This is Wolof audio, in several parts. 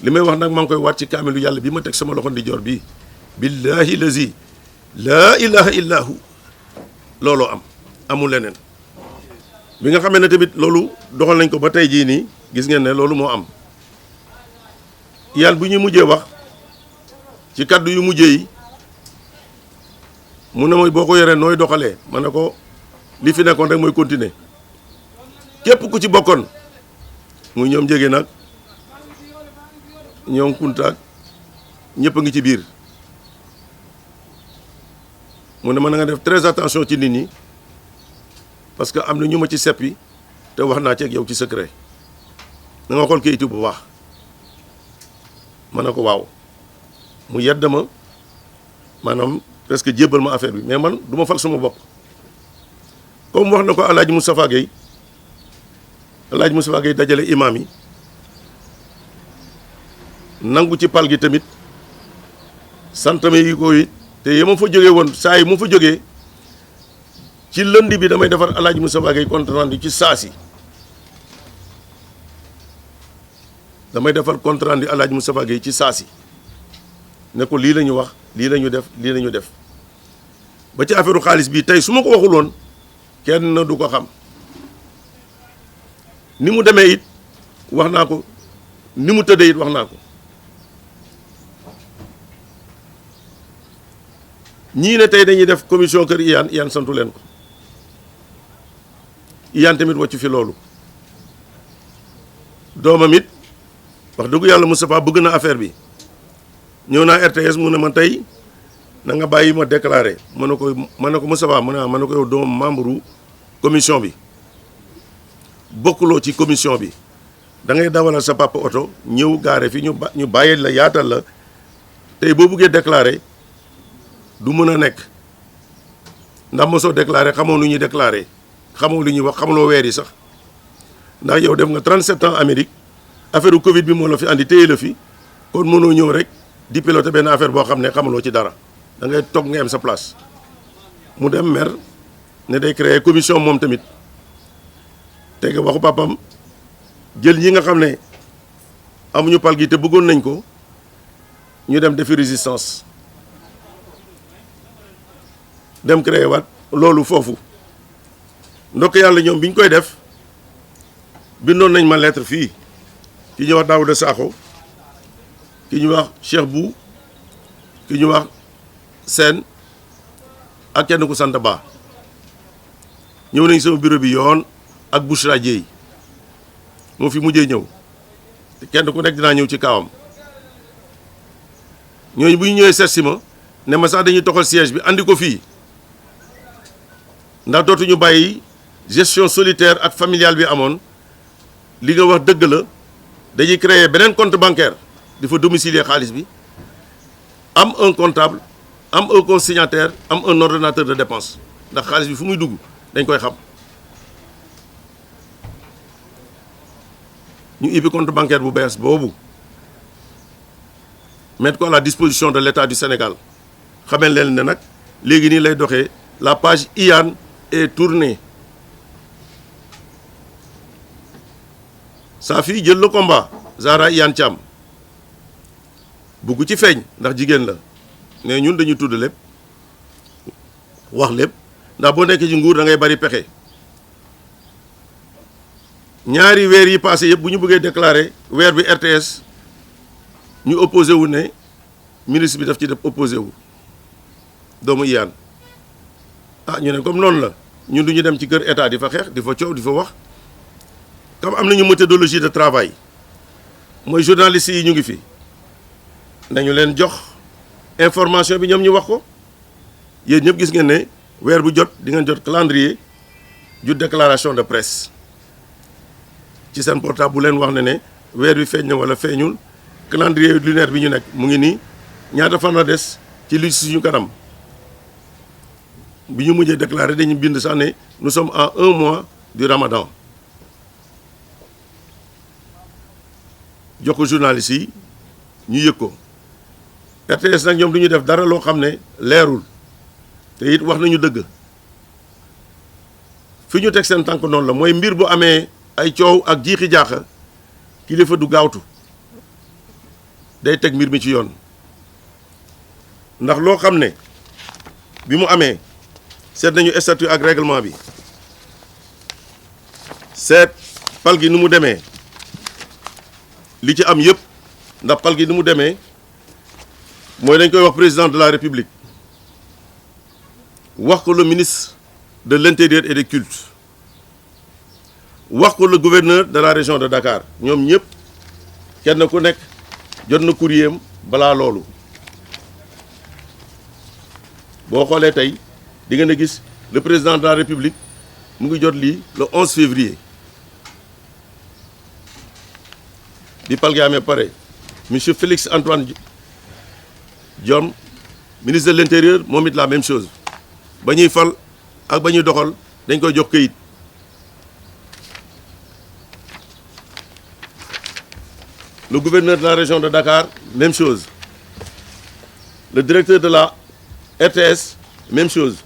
li may wax nag maa ngi koy waat ci kaamilu yàlla bi ma teg sama loxo ndi joor bii billahi lazi laa ilaha illa hu looloo am amul leneen bi nga xamee ne tamit loolu doxal nañ ko ba tey jii nii gis ngeen ne loolu moo am yàlla bu ñuy mujjee wax ci kaddu yu mujjee yi mu ne mooy boo ko yoree nooy doxalee ma ne ko li fi nekkoon rek mooy continuer képp ku ci bokkoon muy ñoom jege nag ñoom kuntaak ñëpp a ngi ci biir mu ne ma na nga def très attention ci nit ñi parce que am na ñu ma ci seppi te wax naa ci ak yow ci secret na nga xool kayitu bu baax ma ne ko waaw mu yedd ma maanaam presque jébbal ma affaire bi mais man du ma fal suma bopp comme wax na ko El Hadj Moustapha Gueye El Hadj Moustapha Gueye dajale imam yi nangu ci pal gi tamit santame yi ko it te ya ma fa jógee woon saa yi mu fa jógee ci lënd bi damay defar El Hadj Moustapha Gueye compte rendu ci saasi damay defar compte rendu El Hadj Moustapha Gueye ci saasi ne ko lii la ñu wax lii la ñu def lii la ñu def ba ci affaire xaalis bi tey su ma ko waxul woon kenn du ko xam ni mu demee it wax naa ko ni mu tëddee it wax naa ko ñii ne tey dañuy def commission kër Iyane santu leen ko Iyane tamit wàccu fi loolu doomam it wax dëgg yàlla Moustapha bëgg na affaire bi ñëw naa RTS mu ne ma tey na nga bàyyi ma déclaré ma ne ko Moustapha ma ne ko yow doom membre commission bi bokkuloo ci commission bi da ngay dawalal sa papa oto ñëw gaare fi ñu bàyyi la yaatal la tey boo buggee déclaré du mën a nekk ndax mosoo déclaré xamoo lu ñuy déclaré xamoo lu ñuy wax xamuloo weer yi sax ndax yow def nga 37 ans Amérique affaire Covid bi moo la fi andi téye la fi kon mënoo ñëw rek di piloter benn affaire boo xam ne xamuloo ci dara da ngay toog nga am sa place mu dem maire ne day créer commission moom tamit teg waxu papam jël ñi nga xam ne amuñu pal gi te bëggoon nañ ko ñu dem defi résistance dem créer waat loolu foofu ndokk yàlla ñoom bi ñu koy def bindoon nañ ma lettre fii ki ñuy wax Daouda Sakho ki ñuy wax Cheikh Bou ki ñuy wax Sène ak kenn ku sant Ba ñëw nañ sama bureau bi yoon ak Bouchra Dieye moo fi mujjee ñëw te kenn ku nekk dinaa ñëw ci kawam ñooñu bu ñu ñëwee seet si ma ne ma sax dañuy toxal siège bi andi ko fii ndax dootuñu bàyyi gestion solitaire ak familiale bi amoon li nga wax dëgg la dañuy créer beneen compte bancaire di fa domicilier xaalis bi am un comptable am un consignataire am un ordonnateur de dépense ndax xaalis bi fu muy dugg dañ koy xam ñu ubbi compte bancaire bu bees boobu mettre ko à la disposition de l'État du Sénégal xamee leen ne nag léegi nii lay doxee la page Iyane est tournée saa fii jël le combat Zahra Iyane Thiam bugg ci feeñ ndax jigéen la mais ñun dañu tudd lépp wax lépp ndax boo nekkee ci nguur da ngay bari pexe ñaari weer yi passé yëpp bu ñu bëggee déclarer weer bi RTS ñu opposé wu ne ministre bi daf ci def opposé wu doomu Iyane ah ñu ne comme noonu la ñun du ñu dem ci kër état di fa xeex di fa coow di fa wax comme am nañu méthodologie de travail mooy journalistes yi ñu ngi fi nañu leen jox information bi ñoom ñu wax ko yéen ñëpp gis ngeen ne weer bu jot di ngeen jot calendrier ju déclaration de presse ci seen portable bu leen wax ne weer bi feeñ na wala feeñul calendrier lunaire bi ñu nekk mu ngi nii ñaata fan la des ci li suñu kanam bi ñu mujjee déclaré dañu bind sax ne nous sommes à 1 mois du Ramadan jox ko journalistes yi ñu yëg ko RTS nag ñoom du ñu def dara loo xam ne leerul te it wax nañu dëgg fi ñu teg seen tànk noonu la mooy mbir bu amee ay coow ak jiixi jaaxa kilifa du gaawtu day teg mbir mi ci yoon ndax loo xam ne bi mu amee seet nañu statut ak règlement bi seet pal gi nu mu demee li ci am yëpp ndax pal gi nu mu demee mooy dañ koy wax président de la république wax ko le ministre de l'intérieur et des cultes wax ko le gouverneur de la région de Dakar ñoom ñëpp kenn ku nekk jot na courrier am balaa loolu boo xoolee tey di ngeen a gis le président de la république mu ngi jot lii le 11 février di pal gi amee pare monsieur Félix Antoine Diome ministre de l'intérieur moom it la même chose ba ñuy fal ak ba ñuy doxal dañ koy jox këyit le gouverneur de la région de Dakar même chose le directeur de la RTS même chose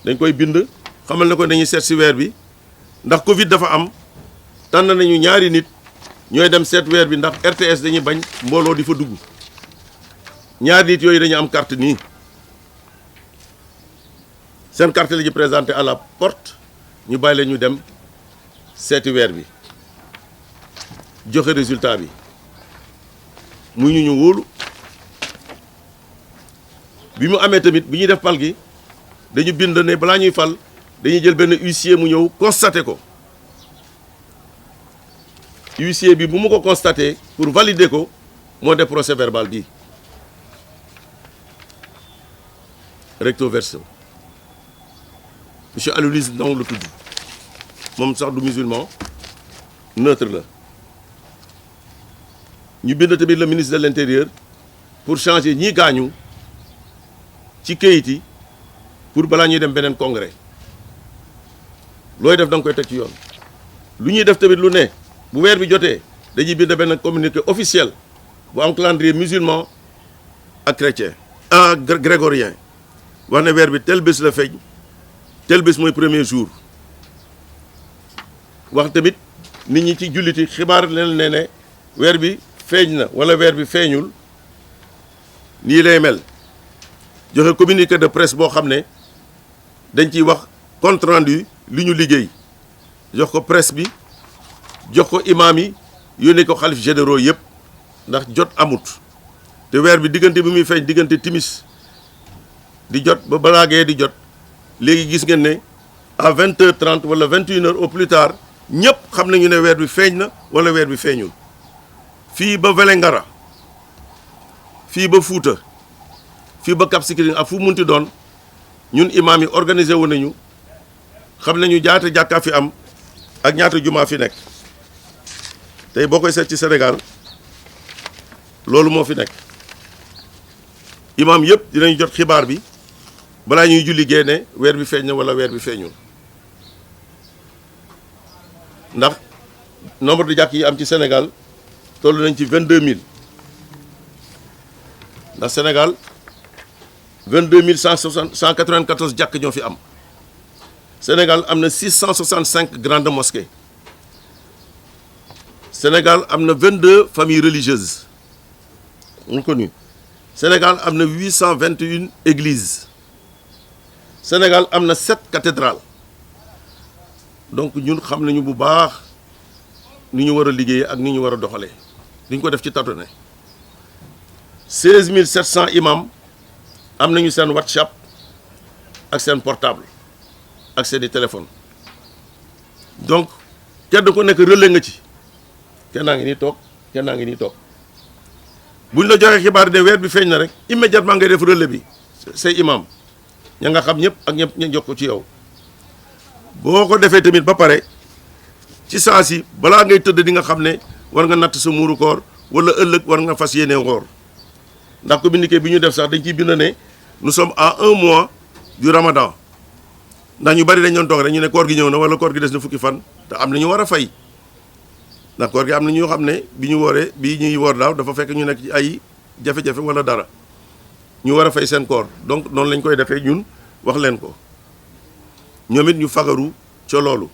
dañ koy bind xamal na ko dañuy seet si weer bi ndax Covid dafa am tànn nañu ñaari nit ñooy dem seet weer bi ndax RTS dañuy bañ mbooloo di fa dugg ñaari nit yooyu dañu am carte nii seen carte la ñu présenté à la porte ñu bàyyi leen ñu dem seeti weer bi joxe résultat bi muy ñu wóolu bi mu amee tamit bi ñuy def pal gi dañu bind ne balaa ñuy fal dañuy jël benn huissier mu ñëw constaté ko huissier bi bu mu ko constaté pour valider ko moo def procès verbal bi recto verso monsieur Aloyse Ndong la tudd moom sax du musulman neutre la ñu bind tamit le ministre de l'intérieur pour changer ñii gaañu ci kayit yi pour balaa ñuy dem beneen congrès looy def da nga koy teg ci yoon lu ñuy def tamit lu ne bu weer bi jotee dañuy bind benn communiqué officiel bu am calendrier musulman ak chrétien grégorien wax ne weer bi tel bés la feeñ tel bés mooy premier jour wax tamit nit ñi ci julliti xibaar leen ne weer bi feeñ na wala weer bi feeñul nii lay mel joxe communiqué de presse boo xam ne dañ ciy wax compte rendu li ñu liggéey jox ko presse bi jox ko imam yi yónnee ko xalif généraux yëpp ndax jot amut te weer bi diggante bi muy feeñ diggante timis di jot ba balaa gee di jot léegi gis ngeen ne à 20h30 wala 21h au plus tard ñëpp xam nañu ne weer bi feeñ na wala weer bi feeñul fii ba Vélingara fii ba Fuuta fii ba Cap Skirring ak fu munti doon ñun imaam yi organisé wu nañu xam nañu ñaata jàkka fi am ak ñaata jumaa fi nekk tey boo koy seet ci Sénégal loolu moo fi nekk imaam yëpp dinañu jot xibaar bi balaa ñuy julli génne weer bi feeñ na wala weer bi feeñul ndax nombre de jàkk yi am ci Sénégal toll nañ ci 22000 ndax Sénégal 22194 jàkk ñoo fi am Sénégal am na 665 grandes mosquées Sénégal am na 22 familles religieuses reconnues Sénégal am na 821 églises Sénégal am na 7 cathédrales donc ñun xam nañu bu baax ni ñu war a liggéeyee ak ni ñu war a doxalee duñ ko def ci tâtonner 16700 imams am nañu seen WhatsApp ak seen portable ak seen i téléphone donc kenn ku nekk relais nga ci kenn naa ngi nii toog kenn naa ngi nii toog buñ la joxee xibaar de weer bi feeñ na rek immédiatement ngay def relais bi say imam ña nga xam ñëpp ak ñëpp ñu jox ko ci yow boo ko defee tamit ba pare ci saa si balaa ngay tëdd di nga xam ne war nga natt sa muuru koor wala ëllëg war nga fas yéene woor ndax communiqué bi ñu def sax dañ ciy bind ne nous sommes à 1 mois du Ramadan ndax ñu bari dañ doon toog rek ñu ne koor gi ñëw na wala koor gi des na fukki fan te am na ñu war a fay ndax koor gi am na ñoo xam ne bi ñu wooree bi ñuy woor daaw dafa fekk ñu nekk ci ay jafe-jafe wala dara ñu war a fay seen koor donc noonu lañ koy defee ñun wax leen ko ñoom it ñu fagaru ca loolu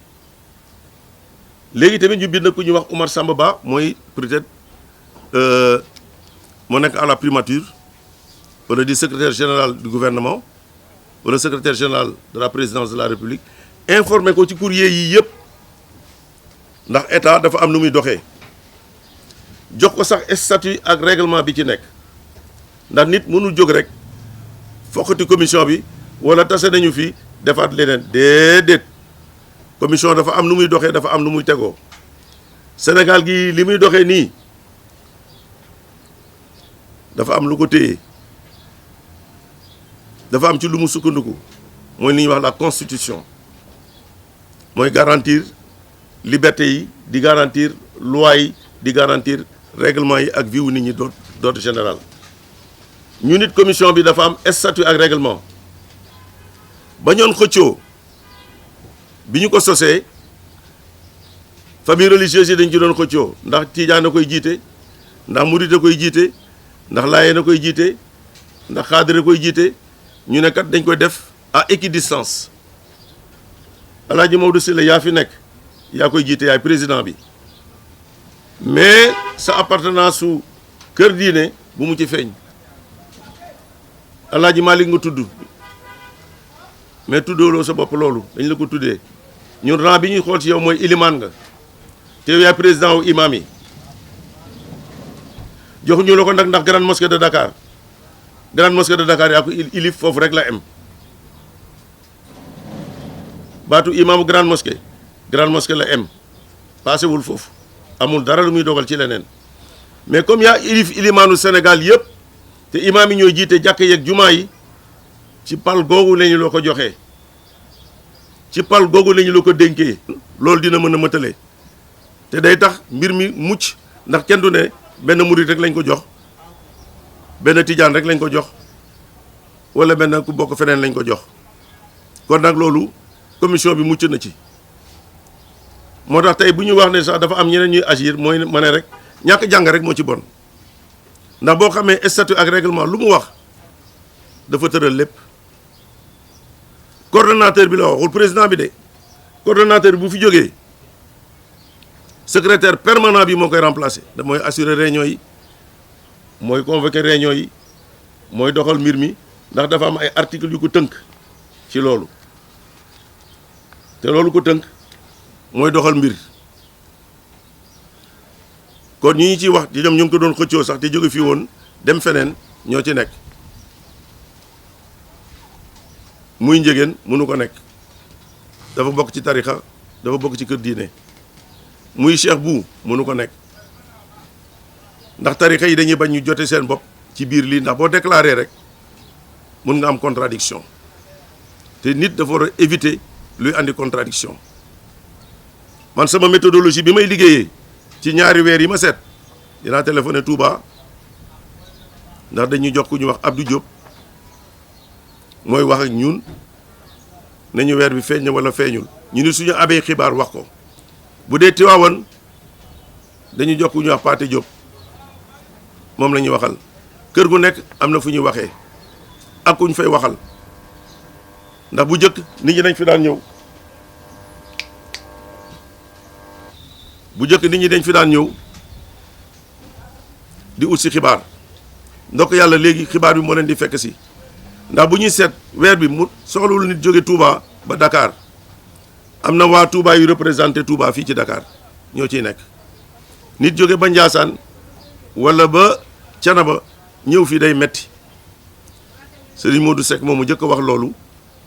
léegi tamit ñu bind ku ñu wax Oumar Samba Ba mooy peut-être moo nekk à la primature wala di secrétaire général du gouvernement wala secrétaire général de la présidence de la république informé ko ci courrier yi yëpp ndax état dafa am nu muy doxee jox ko sax statut ak règlement bi ci nekk ndax nit mënul jóg rek fokkati commission bi wala tase nañu fi defaat leneen déedéet commission dafa am nu muy doxee dafa am nu muy tegoo Sénégal gi li muy doxee nii dafa am lu ko téye dafa am ci lu mu sukkandiku mooy li ñuy wax la constitution mooy garantir liberté yi di garantir loi yi di garantir règlement yi ak vie wu nit ñi d'ordre général ñu nit commission bi dafa am statut ak règlement ba ñoon xëccoo bi ñu ko sosee famille religieuse yi dañ ci doon xëccoo ndax tiijaan na koy jiite ndax murit a koy jiite ndax laayeen a koy jiite ndax xaadir a koy jiite ñu ne kat dañ koy def à équidistance Alaaji Maodo Sylla yaa fi nekk yaa koy jiite yaay président bi mais sa appartenance su kër diine bu mu ci feeñ Alaaji Malick nga tudd mais tuddooloo sa bopp loolu dañ la ko tuddee ñun rang bi ñuy xool ci yow mooy ilimaan nga te yow yaay président wu imam yi joxuñu la ko nag ndax grande mosquée de Dakar yaa ko ilif foofu rek la am baatu imaamu grande mosquée la am passé wul foofu amul dara lu muy dogal ci leneen mais comme yaa ilif ilimaanu Sénégal yëpp te imaam yi ñooy jiite jàkk yeeg jumaa yi ci pal googu lañu la ko joxee ci pal googu lañu la ko dénkee loolu dina mën a mëtale te day tax mbir mi mucc ndax kenn du ne benn murit rek lañ ko jox benn tijaan rek lañ ko jox wala benn ku bokk feneen lañ ko jox kon nag loolu commission bi mucc na ci moo tax tey bu ñu wax ne sax dafa am ñeneen ñuy agir mooy ma ne rek ñàkk jàng rek moo ci bon ndax boo xamee statut ak règlement lu mu wax dafa tëral lépp coordonnateur bi la waxul président bi de coordonnateur bi bu fi jógee secrétaire permanent bi moo koy remplacer da mooy assurer réunion yi mooy convoquer réunion yi mooy doxal mbir mi ndax dafa am ay articles yu ko tënk ci loolu te loolu ko tënk mooy doxal mbir kon ñi ñu ciy wax di ñoom ñu ngi ko doon xëccoo sax te jóge fii woon dem feneen ñoo ci nekk muy njëgeen mënu ko nekk dafa bokk ci tarixa dafa bokk ci kër diine muy cheikh bu mënu ko nekk ndax tarixa yi dañuy bañ ñu jote seen bopp ci biir lii ndax boo déclaré rek mun nga am contradiction te nit dafa war a éviter luy andi contradiction man sama méthodologie bi may liggéeyee ci ñaari weer yi ma seet dinaa téléphoné Touba ndax dañuy jox ku ñu wax Abdou Diop mooy wax ak ñun nañu weer bi feeñ na wala feeñul ñu ni suñu abee xibaar wax ko bu dee Tiwaawan dañuy jox ku ñu wax Paate Diop moom la ñuy waxal kër gu nekk am na fu ñuy waxee ak ku ñu fay waxal ndax bu njëkk nit ñi dañ fi daan ñëw di ut si xibaar ndokk yàlla léegi xibaar bi moo leen di fekk si ndax bu ñuy seet weer bi mu soxlawul nit jóge Touba ba Dakar am na waa Touba yu représenté Touba fii ci Dakar ñoo ciy nekk nit jóge ba Njaasaan wala ba Canaba ñëw fii day metti Serigne Modou Seck moom mu njëkk a wax loolu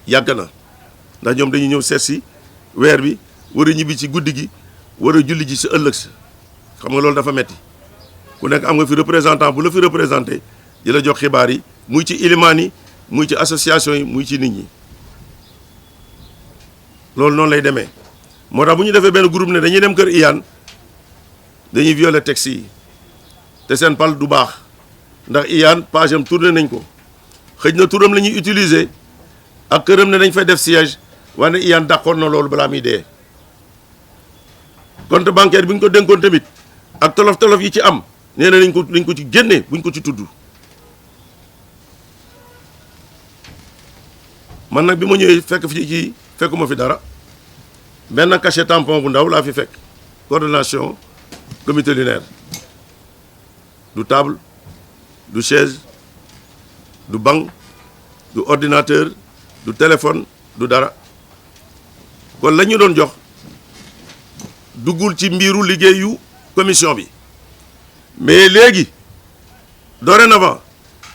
yàgg na ndax ñoom dañuy ñëw seet si weer bi war a ñibbi ci guddi gi war a julli ji si ëllëg sa xam nga loolu dafa metti ku nekk am nga fi représentant bu la fi représenté di la jox xibaar yi muy ci ilimaan yi muy ci association yi muy ci nit ñi loolu noonu lay demee moo tax bu ñu defee benn groupe ne dañuy dem kër Iyane dañuy violer texte yi te seen pal du baax ndax Iyane page am tourné nañ ko xëj na turam la ñuy utiliser ak këram ne dañ fay def siège waaye Iyane dàqoon na loolu balaa muy dee compte bancaire bi ñu ko dénkoon tamit ak tolof-tolof yi ci am nee na nañ ko ci génne buñ ko ci tudd man nag bi ma ñëwee fekkuma fi dara benn cachet tampon bu ndaw laa fi fekk coordination comité lunaire du table du chaise du banc du ordinateur du téléphone du dara kon la ñu doon jox duggul ci mbiru liggéeyu commission bi mais léegi dorénavant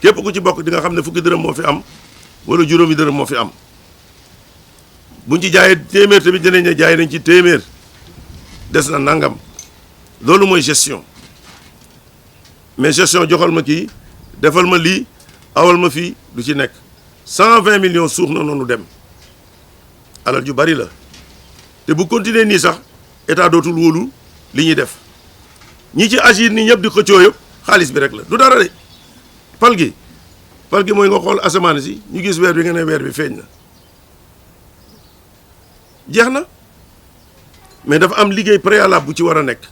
képp ku ci bokk di nga xam ne fukki dërëm moo fi am wala juróomi dërëm moo fi am buñ ci jaayee téeméer tamit dinañ ne jaay nañ ci téeméer des na nangam loolu mooy gestion mais gestion joxal ma kii defal ma lii awal ma fii du ci nekk 120 millions suux na noonu dem alal ju bari la te bu continuer nii sax état dootul wóolu li ñuy def ñi ci agir nii ñëpp di xëccoo yëpp xaalis bi rek la du dara de pal gi mooy nga xool asamaan si ñu gis weer bi nga ne weer bi feeñ na jeex na mais dafa am liggéey préalable bu ci war a nekk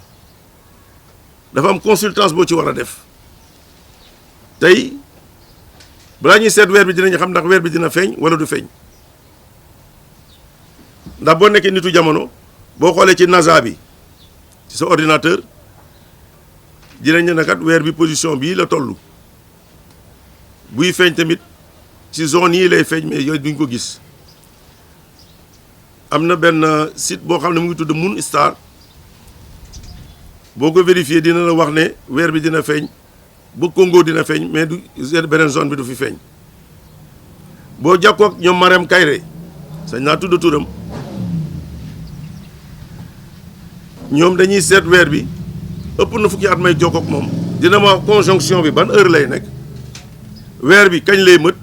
dafa am consultance boo ci war a def tey balaa ñuy seet weer bi dinañ xam ndax weer bi dina feeñ wala du feeñ ndax boo nekkee nitu jamono boo xoolee ci NASA bi ci sa ordinateur dinañ ne kat weer bi position bii la toll buy feeñ tamit ci zone yi lay feeñ mais yooyu duñ ko gis am na benn site boo xam ne mu ngi tudd Moon Star boo ko vérifié dina la wax ne weer bi dina feeñ ba Congo dina feeñ mais du beneen zone bi du fi feeñ boo jàkkoo ak ñoom Marème Kayre sañ naa tudd turam ñoom dañuy seet weer bi ëpp na fukki at may jokkoo ak moom dina ma conjonction bi ban heure lay nekk weer bi kañ lay mët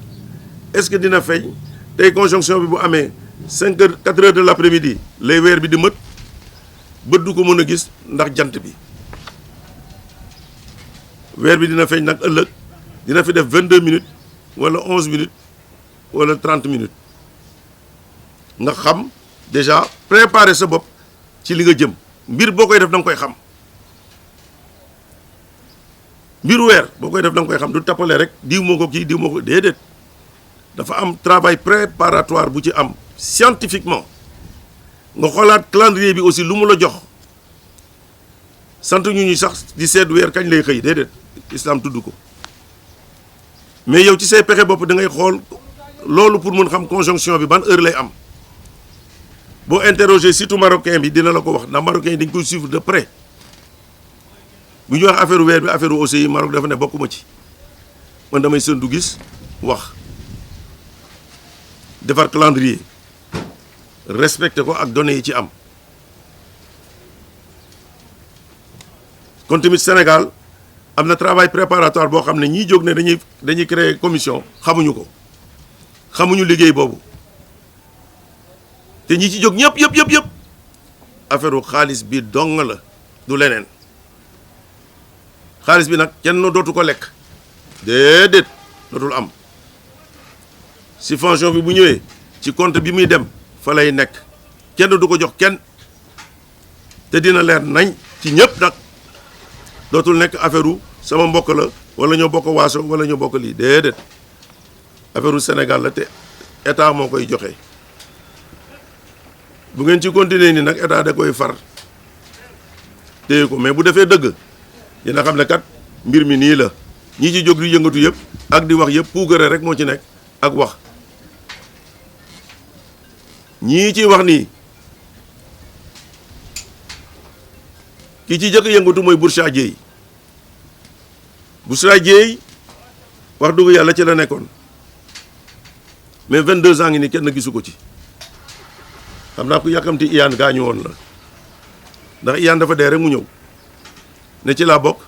est-ce que dina feeñ tey conjonction bi bu amee 5 heures 4 heures de l'après-midi lay weer bi di mët bët du ko mën a gis ndax jant bi weer bi dina feeñ nag ëllëg dina fi def 22 minutes wala 11 minutes wala 30 minutes nga xam déjà préparer sa bopp ci li nga jëm mbir boo koy def da nga koy xam mbiru weer boo koy def da nga koy xam du tappale rek diw moo ko kii diw moo ko déedéet dafa am travail préparatoire bu ci am scientifiquement nga xoolaat calendrier bi aussi lu mu la jox sant ñu sax di seet weer kañ lay xëy déedéet islam tudd ko mais yow ci say pexe bopp da ngay xool loolu pour mun xam conjonction bi ban heure lay am boo interroger surtout marocain bi dina la ko wax ndax marocain yi dañ koy suivre de près bu ñu wax affaire weer bi affaire aussi Maroc dafa ne bokkuma ci man damay sën du gis wax defar calendrier respecté ko ak données yi ci am kon tamit Sénégal am na travail préparatoire boo xam ne ñii jóg ne dañuy créer commission xamuñu ko xamuñu liggéey boobu te ñi ci jóg yëpp affaire xaalis bi dong la du leneen xaalis bi nag kenn dootu ko lekk déedéet dootul am subvention bi bu ñëwee ci compte bi muy dem fa lay nekk kenn du ko jox kenn te dina leer nañ ci ñëpp nag dootul nekk affaire sama mbokk la wala ñoo bokk waaso wala ñoo bokk lii déedéet affaire Sénégal la te état moo koy joxe bu ngeen ci continuer ni nag état da koy far téye ko mais bu defee dëgg dina xam ne kat mbir mi nii la ñi ci jóg di yëngatu yëpp ak di wax yëpp puugare rek moo ci nekk ak wax ñii ci wax nii ki ci jëkk yëngatu mooy Bourcha Dieye wax dëgg yàlla ci la nekkoon mais 22 ans ngi ni kenn gisu ko ci xam naa ku yàkkamti Iyane gaañu woon la ndax Iyane dafa dee rek mu ñëw ne ci laa bokk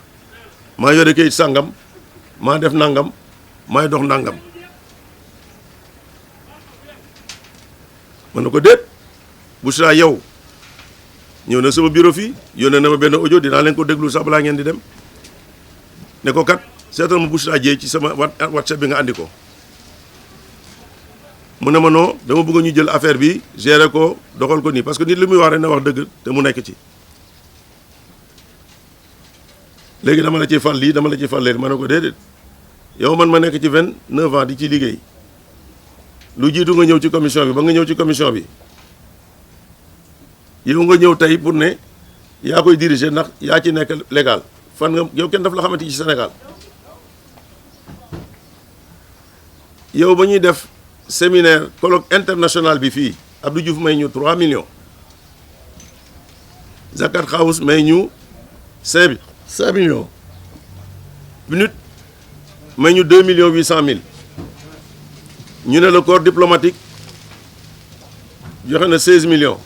maa yore kayit sàngam maa def nangam maay dox nangam mën na ko déet Bourcha yow ñëw na sama bureau fii yónnee na ma benn audio dinaa leen ko déglu sax balaa ngeen di dem ne ko kat seetal ma Bourcha Dieye ci sama WhatsApp bi nga andi ko mu ne ma non dama bëgg ñu jël affaire bi gérer ko doxal ko nii parce que nit li muy wax rek na wax dëgg te mu nekk ci léegi dama la ci fal lii dama la ci fal leen ma ne ko déedéet yow man ma nekk ci 29 ans di ci liggéey lu jiitu nga ñëw ci commission bi ba nga ñëw ci commission bi yow nga ñëw tey pour ne yaa koy diriger ndax yaa ci nekk légal fan nga yow kenn daf la xamante ci Sénégal yow ba ñuy def séminaire colloque international bi fii Abdou Diouf may ñu 3 millions Zakat House may ñu 5 millions minute may ñu 2 millions 800 mille ñu ne le corps diplomatique joxe na 16 millions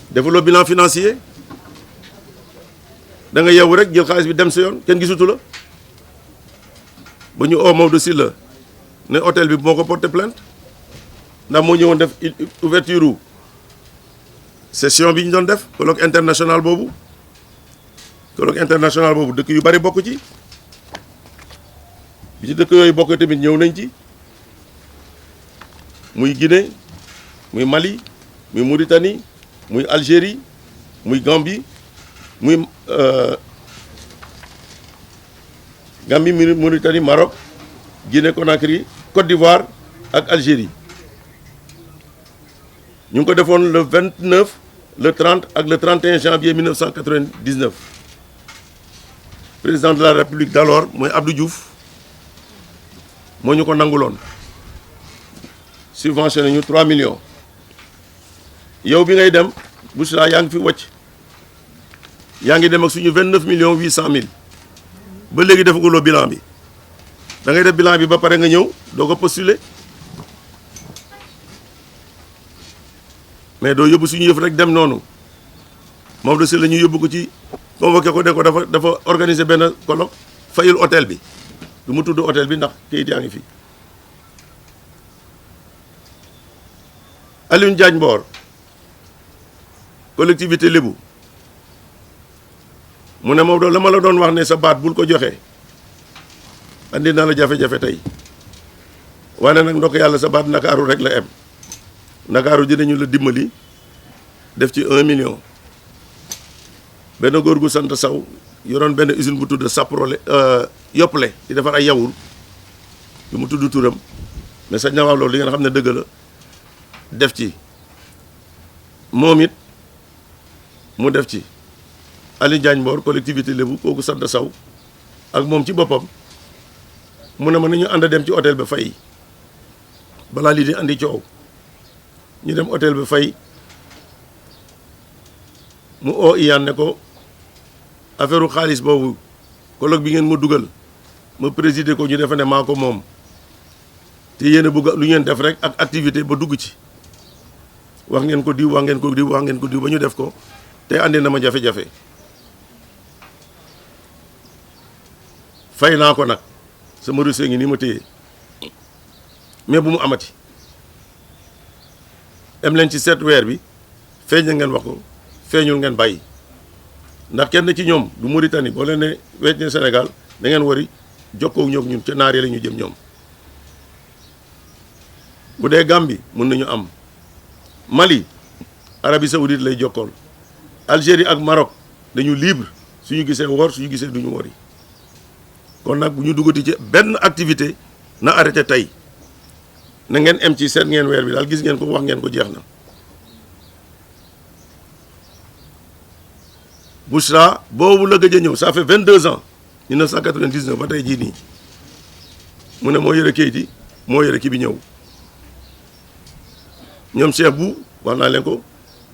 defuloo le bilan financier da nga yeewu rek jël xaalis bi dem sa yoon kenn gisutu la ba ñu oo Maodo Sylla ne hôtel bi moo ko porté plainte ndax moo ñëwoon def ouverture session bi ñu doon def colloque international boobu dëkk yu bari bokk ci bi ci dëkk yooyu bokk tamit ñëw nañ ci muy Guinée muy Mali muy Mauritanie muy Algérie muy Gambie muy Mauritanie Maroc Guinée Conakry Côte d'Ivoire ak Algérie ñu ngi ko defoon le 29 le 30 ak le 31 janvier 1999 président de la République d'alors mooy Abdou Diouf moo ñu ko nanguloon subventionné ñu 3 millions yow bi ngay dem Bouchra yaa ngi fi wàcc yaa ngi dem ak suñu 29 millions 800 mille ba léegi defaguloo bilan bi da ngay def bilan bi ba pare nga ñëw doo ko postuler mais doo yóbbu suñu yëf rek dem noonu Maodo Sylla la ñu yóbbu ko ci convoqué ko ne ko dafa organiser benn colloque fayul hôtel bi du mu tudd hôtel bi ndax kayit yaa ngi fi. Alioune Diagne Mbor collectivité lébu mu ne Maodo la ma la doon wax ne sa baat bul ko joxe andi na la jafe-jafe tey waaye nag ndokk yàlla sa baat Ndakaaru rek la em Ndakaaru dinañu la dimbali def ci 1 million benn góor gu sant Saw yoroon benn usine bu tudd Saprole Yoppale di defar ay yawur yu mu tudd turam mais sañ na wax loolu li ngeen xam ne dëgg la def ci moom it mu def ci Aliou Diagne Mbor collectivité lébu kooku sant Saw ak moom ci boppam mu ne ma nañu ànd dem ci hôtel ba fay balaa lii di andi coow ñu dem hôtel ba fay mu oo Iyane ne ko affaire xaalis boobu colloque bi ngeen ma dugal ma présider ko ñu defe ne maa ko moom te yéen a bëgg lu ngeen def rek ak activité ba dugg ci wax ngeen ko diw wax ngeen ko diw wax ngeen ko diw ba ñu def ko te andi na ma jafe-jafe fay naa ko nag sama reçu ngi ni ma téye mais bu mu amati em leen ci 7 weer bi feeñ na ngeen wax ko feeñul ngeen bàyyi ndax kenn ci ñoom du Mauritanie boo leen ne wecc ne Sénégal da ngeen wari jokkoo ñoog ñun ca naar yi la ñu jëm ñoom bu dee Gambie mën nañu am Mali Arabie Saoudite lay jokkool Algérie ak Maroc dañu libre suñu gisee woor suñu gisee duñu wori kon nag bu ñu duggati ci benn activité na arrêté tey na ngeen em ci seet ngeen weer bi daal gis ngeen ko wax ngeen ko jeex na Bouchra boobu la gëj a ñëw ça fait 22 ans 1999 ba tey jii nii mu ne moo yore kayit yi moo yore kii bi ñëw ñoom Cheikh bu wax naa leen ko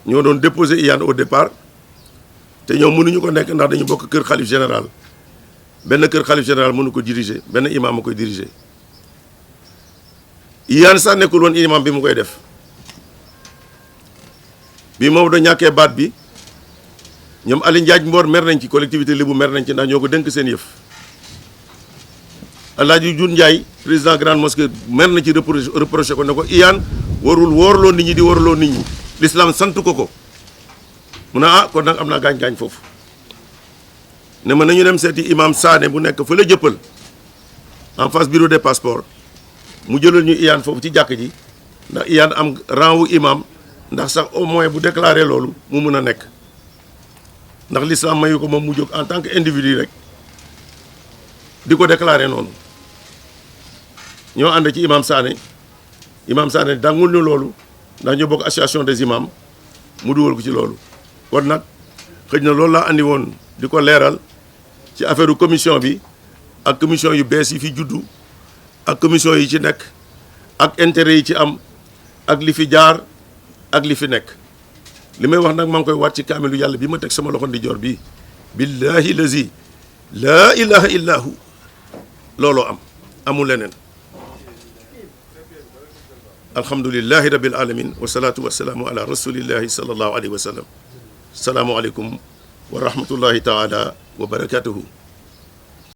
ñoo doon déposé Iyane au départ te ñoom mënuñu ko nekk ndax dañu bokk kër xalif général benn kër xalif général mënu ko diriger benn imam a koy diriger Iyane sax nekkul woon imam bi mu koy def bi Maodo ñàkkee baat bi ñoom Aliou Diagne Mbor mer nañ ci collectivité lébu mer nañ ci ndax ñoo ko dénk seen yëf Alaaji Jun Ndiaye président grande mosquée mer na ci reproché ko ne ko Iyane warul wóorloo nit ñi di wóorloo nit ñi l'islam sant ko ko mu ne ah kon nag am naa gaañ-gaañ foofu ne ma nañu dem seeti imam Sané bu nekk fa la jëppal en face bureau des passeports mu jëlal ñu Iyane foofu ci jàkk ji ndax Iyane am rang wu imam ndax sax au moins bu déclaré loolu mu mun a nekk ndax l'islam mayu ko moom mu jóg en tant que individu rek di ko déclaré noonu ñoo ànd ci imam Sané dangul ñu loolu ndax ñoo bokk association des imams mu dugal ko ci loolu kon nag xëj na loolu laa andi woon di ko leeral ci affaire commission bi ak commission yu bees yi fi juddu ak commission yi ci nekk ak intérêt yi ci am ak li fi jaar ak li fi nekk li may wax nag maa ngi koy waat ci kaamilu yàlla bi ma teg sama loxo ndijoor bi billahi lazi laa ilaha illa hu looloo am amul leneen alhamdulillahi rabbil alamin wasalaatu wasalaamu ala rasulillahi sallallahu alayhi wa sallam salaamu aleykum wa rahmatullahi taala wa barakatuhu